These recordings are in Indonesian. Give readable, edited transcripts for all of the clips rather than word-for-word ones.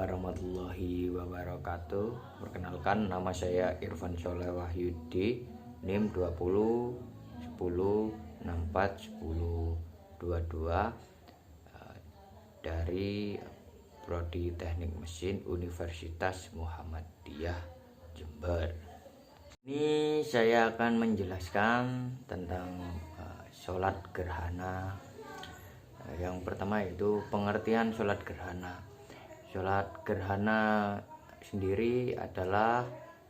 warahmatullahi wabarakatuh. Perkenalkan, nama saya Irfan Sholeh Wahyudi, NIM 20 10 64 10 22 dari Prodi Teknik Mesin Universitas Muhammadiyah Jember. Ini saya akan menjelaskan tentang sholat gerhana. Yang pertama yaitu pengertian sholat gerhana. Sholat gerhana sendiri adalah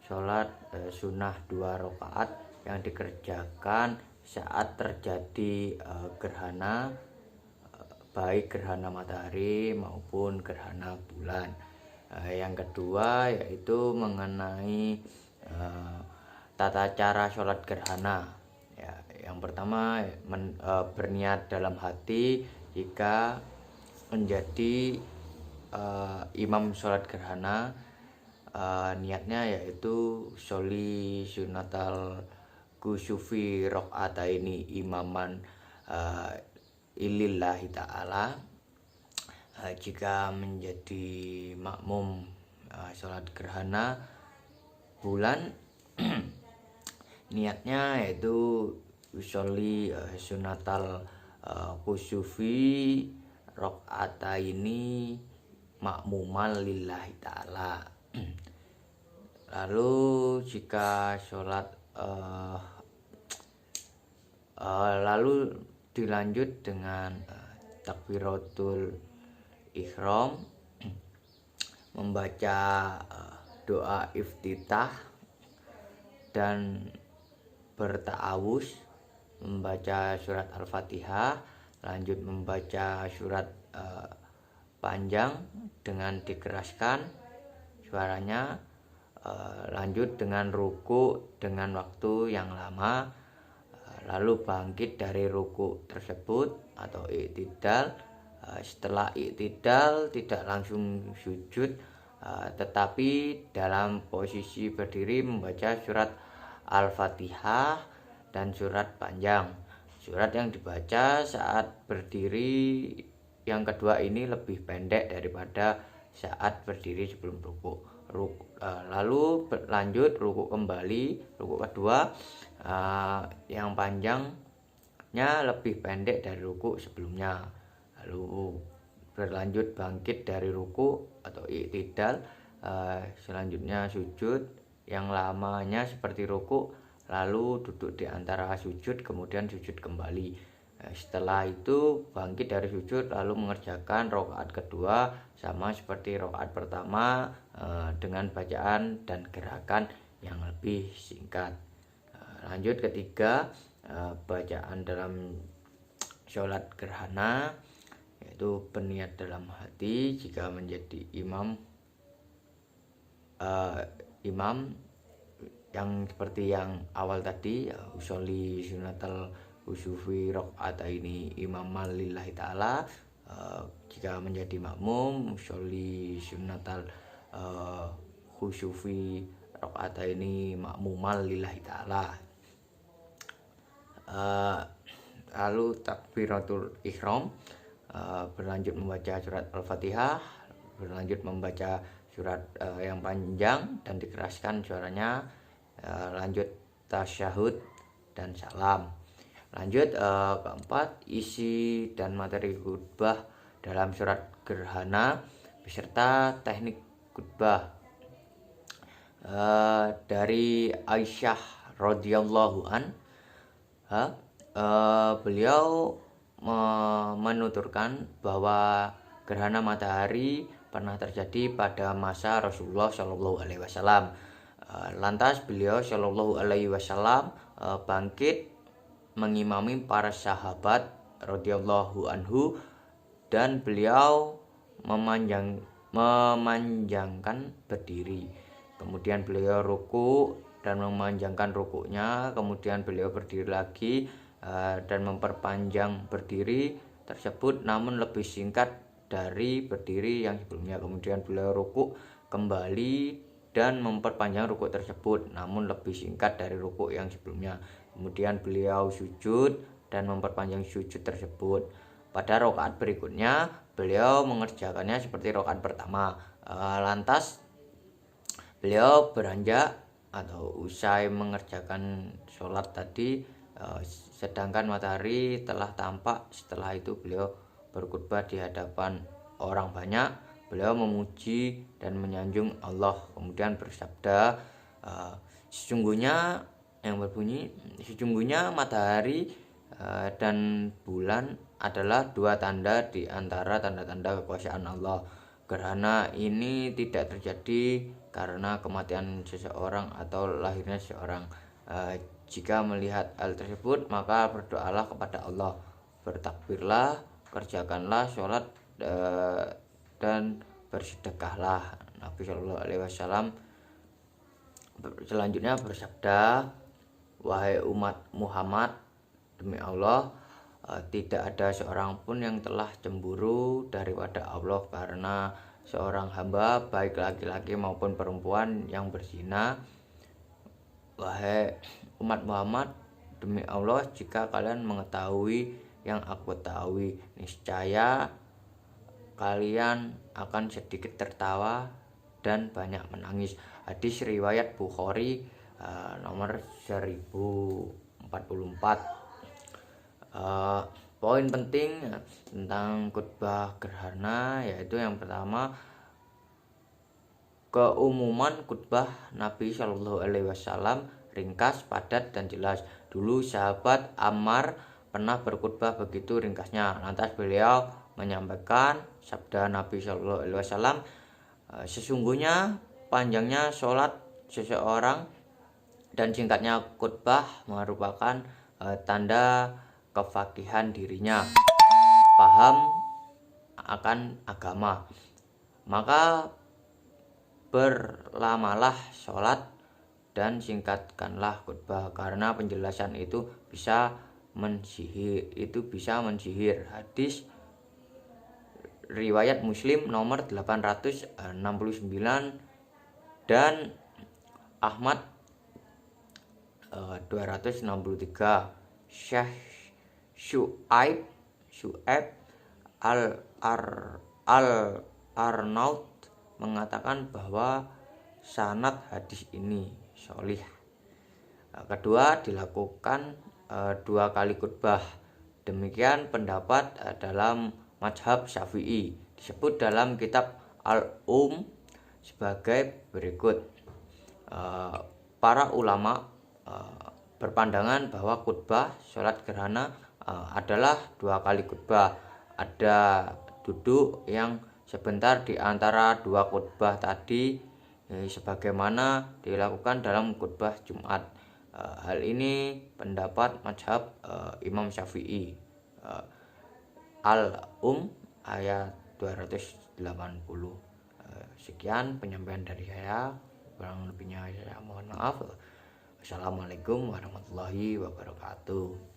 sholat sunnah 2 rakaat yang dikerjakan saat terjadi gerhana, baik gerhana matahari maupun gerhana bulan. Yang kedua yaitu mengenai tata cara sholat gerhana. Yang pertama berniat dalam hati jika menjadi imam sholat gerhana. Niatnya yaitu sholli sunatal kusufi rakaataini imaman ilillahi ta'ala. Jika menjadi makmum sholat gerhana bulan, niatnya yaitu sholli sunatal kusufi rakaataini makmuman lillahi ta'ala. Lalu jika sholat lalu dilanjut dengan takbiratul ihram, membaca doa iftitah dan berta'awuz, membaca surat Al-Fatihah, lanjut membaca surat panjang dengan dikeraskan suaranya, lanjut dengan ruku dengan waktu yang lama, lalu bangkit dari ruku tersebut atau i'tidal. Setelah i'tidal tidak langsung sujud, tetapi dalam posisi berdiri membaca surat Al-Fatihah dan surat panjang. Surat yang dibaca saat berdiri yang kedua ini lebih pendek daripada saat berdiri sebelum ruku. Lalu lanjut ruku kembali, ruku kedua yang panjangnya lebih pendek dari ruku sebelumnya. Lalu berlanjut bangkit dari ruku atau i'tidal, selanjutnya sujud yang lamanya seperti ruku, lalu duduk di antara sujud, kemudian sujud kembali. Setelah itu bangkit dari sujud lalu mengerjakan rakaat kedua sama seperti rakaat pertama, dengan bacaan dan gerakan yang lebih singkat. Lanjut ketiga, bacaan dalam sholat gerhana yaitu berniat dalam hati jika menjadi imam yang seperti yang awal tadi, usolli sunatal kusufi rakaataini imaman lillahi ta'ala. Jika menjadi makmum, usolli sunatal kusufi rakaataini makmuman lillahi ta'ala. Lalu takbiratul ihram, berlanjut membaca surat Al-Fatihah, berlanjut membaca surat yang panjang dan dikeraskan suaranya, lanjut tasyahud dan salam. Lanjut keempat, isi dan materi khutbah dalam surat gerhana beserta teknik khutbah. Dari Aisyah radhiyallahu anha, beliau menuturkan bahwa gerhana matahari pernah terjadi pada masa Rasulullah Shallallahu Alaihi Wasallam. Lantas beliau Shallallahu Alaihi Wasallam bangkit mengimami para sahabat radhiyallahu anhu, dan beliau memanjangkan berdiri. Kemudian beliau ruku dan memanjangkan rukunya, kemudian beliau berdiri lagi dan memperpanjang berdiri tersebut namun lebih singkat dari berdiri yang sebelumnya. Kemudian beliau ruku kembali dan memperpanjang ruku tersebut namun lebih singkat dari ruku yang sebelumnya. Kemudian beliau sujud dan memperpanjang sujud tersebut. Pada rakaat berikutnya beliau mengerjakannya seperti rakaat pertama, Lantas beliau beranjak atau usai mengerjakan sholat tadi, sedangkan matahari telah tampak. Setelah itu beliau berkhutbah di hadapan orang banyak. Beliau memuji dan menyanjung Allah, kemudian bersabda, sesungguhnya matahari dan bulan adalah dua tanda di antara tanda-tanda kekuasaan Allah. Gerhana ini tidak terjadi karena kematian seseorang atau lahirnya seseorang. Jika melihat hal tersebut, maka berdoalah kepada Allah, bertakbirlah, kerjakanlah sholat, dan bersedekahlah. Nabi Shallallahu Alaihi Wasallam selanjutnya bersabda, wahai umat Muhammad, demi Allah, tidak ada seorang pun yang telah cemburu daripada Allah karena seorang hamba, baik laki-laki maupun perempuan, yang berzina. Wahai umat Muhammad, demi Allah, jika kalian mengetahui yang aku ketahui, niscaya kalian akan sedikit tertawa dan banyak menangis. Hadis riwayat Bukhari, nomor 1044. Poin penting tentang khutbah gerhana yaitu yang pertama, keumuman khutbah Nabi Shallallahu Alaihi Wasallam ringkas, padat, dan jelas. Dulu sahabat Ammar pernah berkhutbah begitu ringkasnya. Lantas beliau menyampaikan sabda Nabi Shallallahu Alaihi Wasallam, sesungguhnya panjangnya sholat seseorang dan singkatnya khutbah merupakan tanda kefakihan dirinya, paham akan agama. Maka berlamalah sholat dan singkatkanlah khutbah, karena penjelasan itu bisa mensihir. Hadis riwayat Muslim nomor 869 dan Ahmad 263. Syekh Syu'aib Al-Arnaud mengatakan bahwa sanad hadis ini sholih. Kedua, dilakukan 2 kali khutbah. Demikian pendapat dalam mazhab Syafi'i, disebut dalam kitab Al-Um sebagai berikut. Para ulama berpandangan bahwa khutbah sholat gerhana adalah 2 kali khutbah. Ada duduk yang sebentar di antara 2 khutbah tadi, sebagaimana dilakukan dalam khutbah Jumat. Hal ini pendapat mazhab Imam Syafi'i. Al-Um ayat 280. Sekian penyampaian dari saya, kurang lebihnya saya mohon maaf. Assalamualaikum warahmatullahi wabarakatuh.